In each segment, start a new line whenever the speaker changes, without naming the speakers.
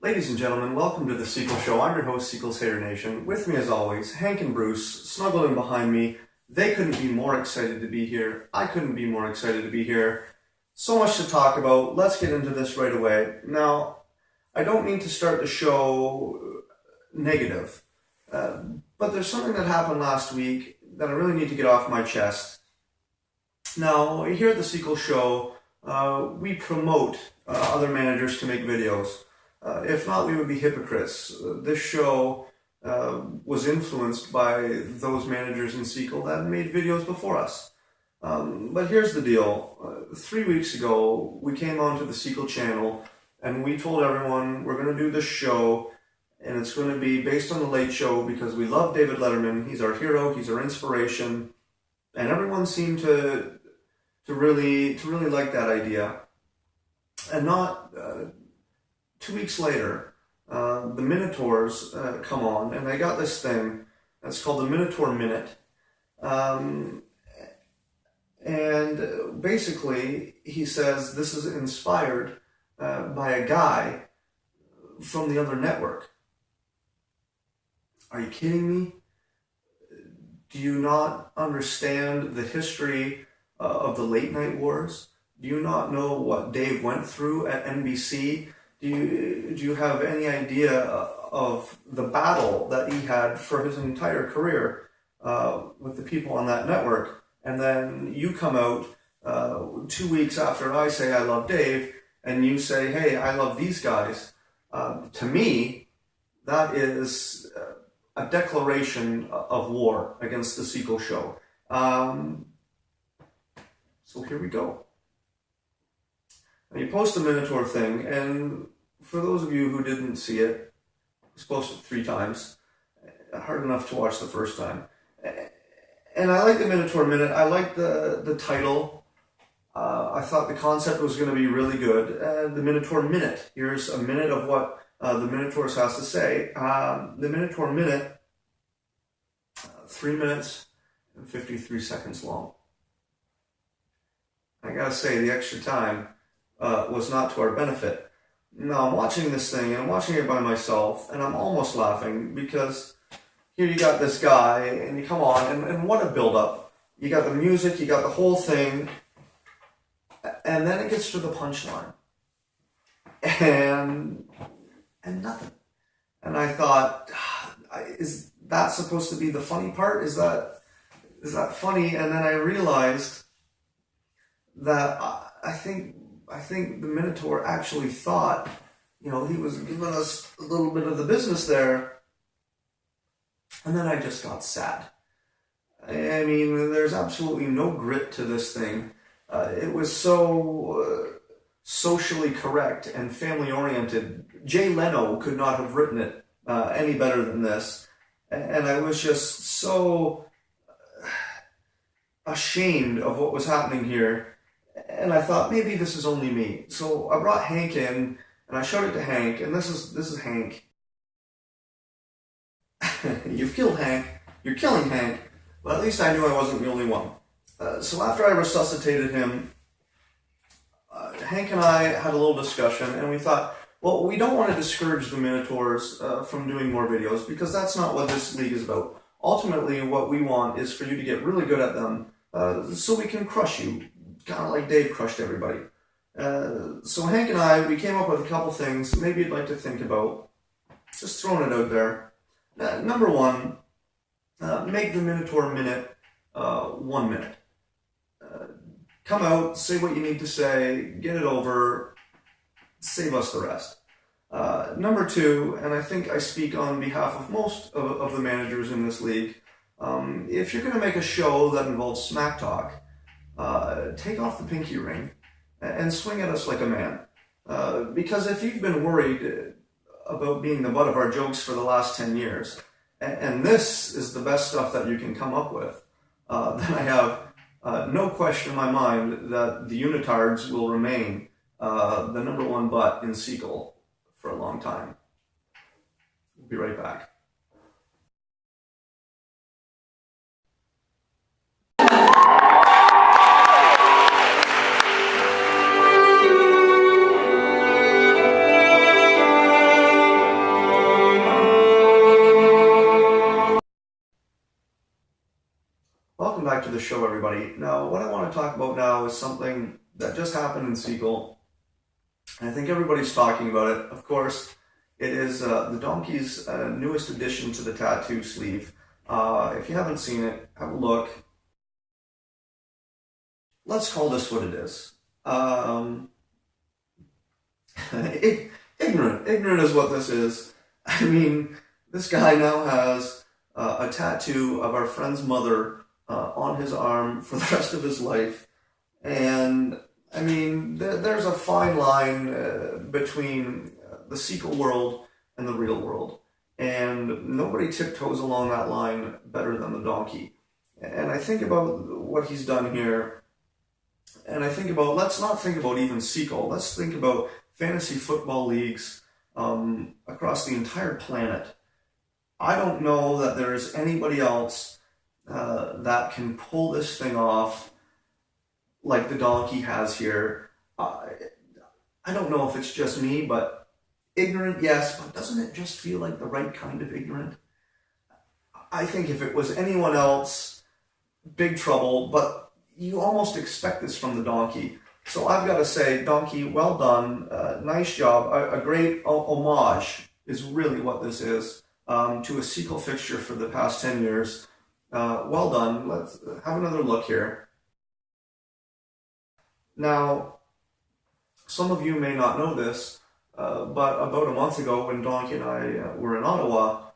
Ladies and gentlemen, welcome to the Sequel Show. I'm your host, Sequel's Hater Nation. With me as always, Hank and Bruce, snuggled in behind me. They couldn't be more excited to be here. I couldn't be more excited to be here. So much to talk about. Let's get into this right away. Now, I don't mean to start the show negative, but there's something that happened last week that I really need to get off my chest. Now, here at the Sequel Show, we promote other managers to make videos. If not, we would be hypocrites. This show was influenced by those managers in Sequel that made videos before us. But here's the deal. 3 weeks ago, we came onto the Sequel channel and we told everyone we're going to do this show and it's going to be based on The Late Show because we love David Letterman. He's our hero. He's our inspiration. And everyone seemed to really like that idea. And not 2 weeks later, the Minotaurs come on, and they got this thing that's called the Minotaur Minute. And basically, he says this is inspired by a guy from the other network. Are you kidding me? Do you not understand the history of the late night wars? Do you not know what Dave went through at NBC? Do you have any idea of the battle that he had for his entire career with the people on that network? And then you come out 2 weeks after I say I love Dave, and you say, hey, I love these guys. To me, that is a declaration of war against the Sequel Show. So here we go. Now you post the Minotaur thing, and for those of you who didn't see it, it was posted 3 times. Hard enough to watch the first time. And I like the Minotaur Minute. I like the title. I thought the concept was going to be really good. The Minotaur Minute. Here's a minute of what the Minotaurs has to say. The Minotaur Minute, 3 minutes and 53 seconds long. I gotta say, the extra time was not to our benefit. Now, I'm watching this thing, and I'm watching it by myself, and I'm almost laughing, because here you got this guy, and you come on, and what a build-up. You got the music, you got the whole thing, and then it gets to the punchline. And nothing. And I thought, is that supposed to be the funny part? Is that funny? And then I realized that I think the Minotaur actually thought, he was giving us a little bit of the business there. And then I just got sad. I mean, there's absolutely no grit to this thing. It was so socially correct and family-oriented. Jay Leno could not have written it any better than this. And I was just so ashamed of what was happening here. And I thought, maybe this is only me. So I brought Hank in, and I showed it to Hank, and this is Hank. You've killed Hank. You're killing Hank. But at least I knew I wasn't the only one. So after I resuscitated him, Hank and I had a little discussion, and we thought, well, we don't want to discourage the Minotaurs from doing more videos, because that's not what this league is about. Ultimately, what we want is for you to get really good at them, so we can crush you. Kind of like Dave crushed everybody. So Hank and I, we came up with a couple things maybe you'd like to think about. Just throwing it out there. Number one, make the Minotaur Minute 1 minute. Come out, say what you need to say, get it over, save us the rest. Number two, and I think I speak on behalf of most of the managers in this league, if you're going to make a show that involves smack talk, take off the pinky ring and swing at us like a man. Because if you've been worried about being the butt of our jokes for the last 10 years, and this is the best stuff that you can come up with, then I have no question in my mind that the Unitards will remain the number 1 butt in Sequel for a long time. We'll be right back. show everybody. Now, what I want to talk about now is something that just happened in SEKL, and I think everybody's talking about it. Of course, it is the donkey's newest addition to the tattoo sleeve. If you haven't seen it, have a look. Let's call this what it is. Ignorant is what this is. I mean, this guy now has a tattoo of our friend's mother on his arm for the rest of his life. And I mean, there's a fine line between the SEKL world and the real world. And nobody tiptoes along that line better than the donkey. And I think about what he's done here, and I think about, let's not think about even SEKL, let's think about fantasy football leagues across the entire planet. I don't know that there is anybody else that can pull this thing off like the donkey has here. I don't know if it's just me, but ignorant, yes, but doesn't it just feel like the right kind of ignorant? I think if it was anyone else, big trouble, but you almost expect this from the donkey. So I've got to say, donkey, well done, nice job, a great homage is really what this is to a SEKL fixture for the past 10 years. Well done. Let's have another look here. Now, some of you may not know this, but about a month ago when Donkey and I were in Ottawa,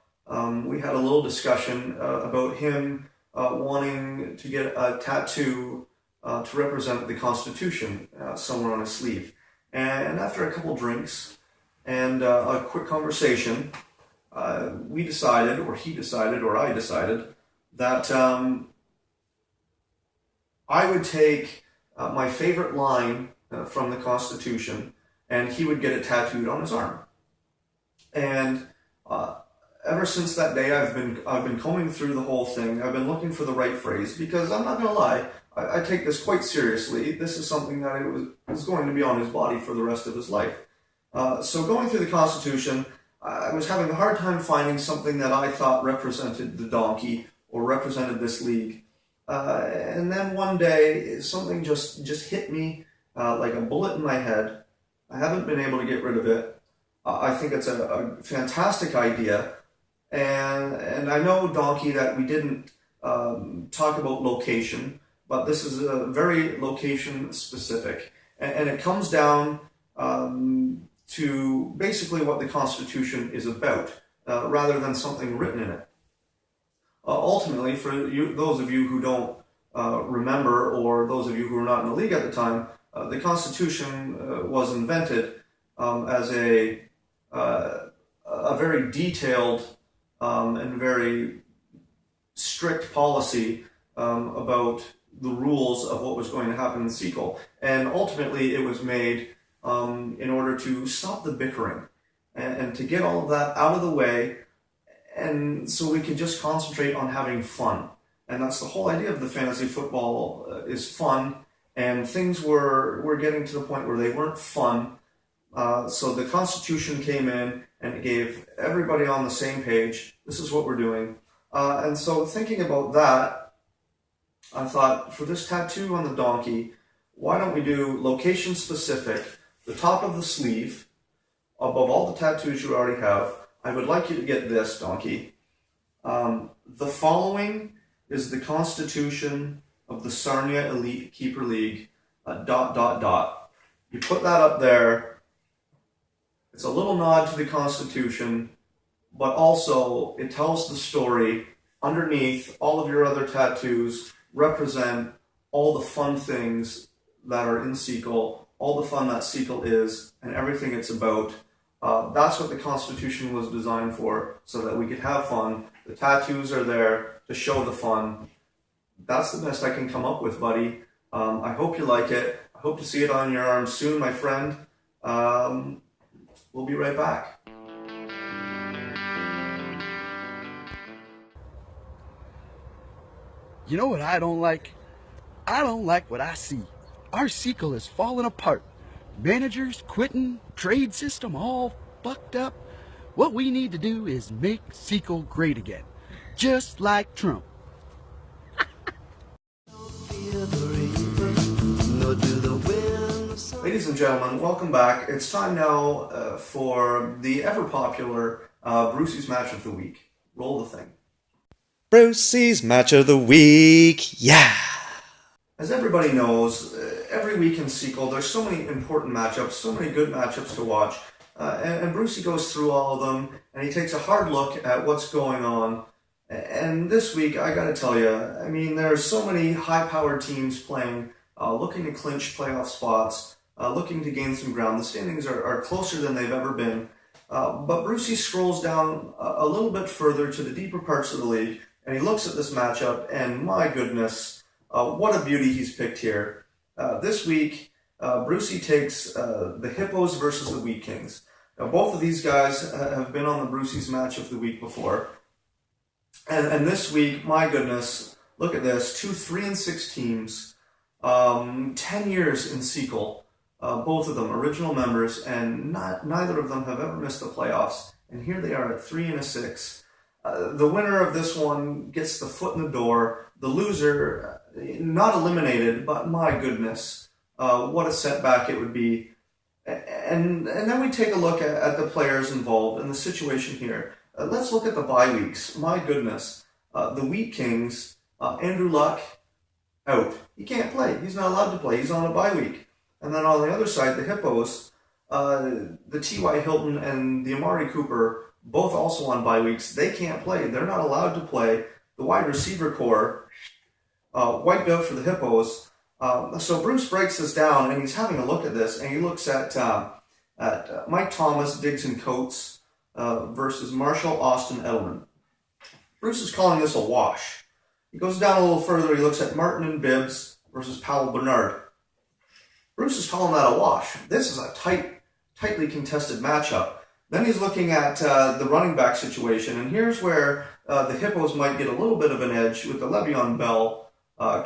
we had a little discussion about him wanting to get a tattoo to represent the Constitution somewhere on his sleeve. And after a couple drinks and a quick conversation, we decided, or he decided, or I decided, that I would take my favorite line from the Constitution, and he would get it tattooed on his arm. And ever since that day, I've been combing through the whole thing. I've been looking for the right phrase, because I'm not going to lie, I take this quite seriously. This is something that is going to be on his body for the rest of his life. So going through the Constitution, I was having a hard time finding something that I thought represented the donkey or represented this league. And then one day, something just hit me like a bullet in my head. I haven't been able to get rid of it. I think it's a fantastic idea. And I know, Donkey, that we didn't talk about location, but this is very location specific. And it comes down to basically what the Constitution is about, rather than something written in it. Ultimately, for those of you who don't remember, or those of you who were not in the league at the time, the Constitution was invented as a very detailed and very strict policy about the rules of what was going to happen in SEKL. And ultimately, it was made in order to stop the bickering and to get all of that out of the way, and so we could just concentrate on having fun. And that's the whole idea of the fantasy football, is fun, and things were getting to the point where they weren't fun. So the Constitution came in and it gave everybody on the same page. This is what we're doing. And so thinking about that, I thought, for this tattoo on the donkey, why don't we do location specific, the top of the sleeve, above all the tattoos you already have. I would like you to get this, Donkey. The following is the Constitution of the Sarnia Elite Keeper League, ... You put that up there. It's a little nod to the Constitution, but also it tells the story. Underneath, all of your other tattoos represent all the fun things that are in SEKL, all the fun that SEKL is, and everything it's about. That's what the Constitution was designed for, so that we could have fun. The tattoos are there to show the fun. That's the best I can come up with, buddy. I hope you like it. I hope to see it on your arm soon, my friend. We'll be right back.
You know what I don't like? I don't like what I see. Our SEKL is falling apart. Managers quitting, trade system all fucked up. What we need to do is make SEKL great again. Just like Trump.
Ladies and gentlemen, welcome back. It's time now for the ever-popular Brucey's Match of the Week. Roll the thing.
Brucey's Match of the Week, yeah!
As everybody knows, every week in SEKL, there's so many important matchups, so many good matchups to watch, and Brucey goes through all of them, and he takes a hard look at what's going on. And this week, I gotta tell you, I mean, there's so many high-powered teams playing, looking to clinch playoff spots, looking to gain some ground. The standings are closer than they've ever been, but Brucey scrolls down a little bit further to the deeper parts of the league, and he looks at this matchup, and my goodness, what a beauty he's picked here. This week, Brucey takes the Hippos versus the Wheat Kings. Now, both of these guys have been on the Brucey's Match of the Week before. And this week, my goodness, look at this. 2 3-6 teams, 10 years in SEKL, both of them original members, and neither of them have ever missed the playoffs. And here they are at 3-6. The winner of this one gets the foot in the door. The loser, not eliminated, but my goodness, what a setback it would be. And then we take a look at the players involved and the situation here. Let's look at the bye weeks. My goodness. The Wheat Kings, Andrew Luck, out. He can't play. He's not allowed to play. He's on a bye week. And then on the other side, the Hippos, the T.Y. Hilton and the Amari Cooper, both also on bye weeks. They can't play. They're not allowed to play. The wide receiver core wiped out for the Hippos. So Bruce breaks this down, and he's having a look at this, and he looks at Mike Thomas, Diggs, and Coates versus Marshall, Austin, Edelman. Bruce is calling this a wash. He goes down a little further. He looks at Martin and Bibbs versus Powell Bernard. Bruce is calling that a wash. This is a tightly contested matchup. Then he's looking at the running back situation, and here's where the Hippos might get a little bit of an edge with the Le'Veon Bell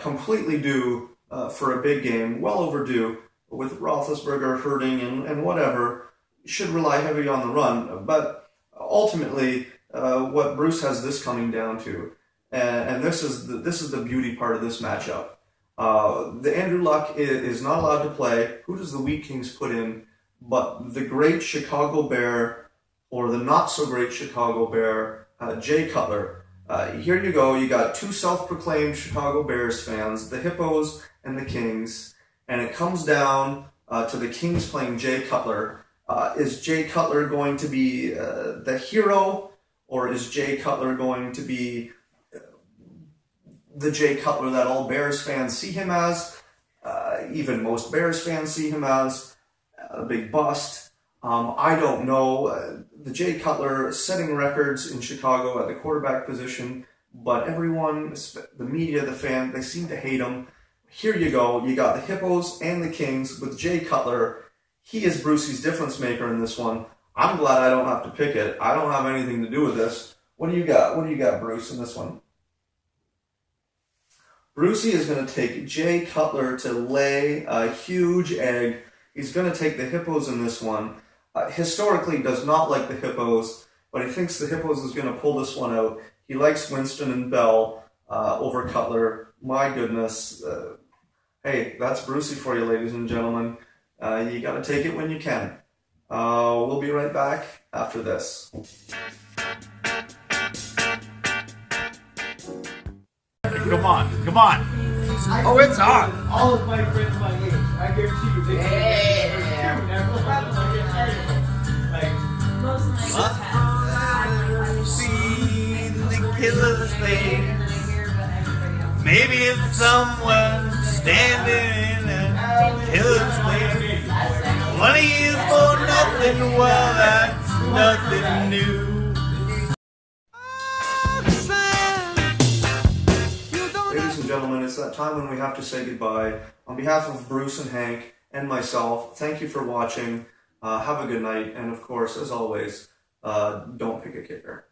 completely due for a big game, well overdue, with Roethlisberger hurting and whatever. Should rely heavy on the run, but ultimately, what Bruce has this coming down to, and this is the beauty part of this matchup. The Andrew Luck is not allowed to play. Who does the Wheat Kings put in? But the great Chicago Bear, or the not-so-great Chicago Bear, Jay Cutler. Here you go. You got two self-proclaimed Chicago Bears fans, the Hippos and the Kings, and it comes down to the Kings playing Jay Cutler. Is Jay Cutler going to be the hero, or is Jay Cutler going to be the Jay Cutler that all Bears fans see him as? Even most Bears fans see him as a big bust. I don't know. The Jay Cutler setting records in Chicago at the quarterback position, but everyone, the media, the fan, they seem to hate him. Here you go. You got the Hippos and the Kings with Jay Cutler. He is Brucey's difference maker in this one. I'm glad I don't have to pick it. I don't have anything to do with this. What do you got? What do you got, Bruce, in this one? Brucey is going to take Jay Cutler to lay a huge egg. He's going to take the Hippos in this one. Historically, does not like the Hippos, but he thinks the Hippos is going to pull this one out. He likes Winston and Bell over Cutler. My goodness. Hey, that's Brucey for you, ladies and gentlemen. You got to take it when you can. We'll be right back after this.
Come on, come on.
Oh, it's on.
All of my friends my age, I guarantee you, they
See the killer's face. Maybe it's someone standing in a killer's place. Money is for nothing, well, that's nothing new.
Ladies and gentlemen, it's that time when we have to say goodbye. On behalf of Bruce and Hank and myself, thank you for watching. Have a good night, and of course, as always, don't pick a kicker.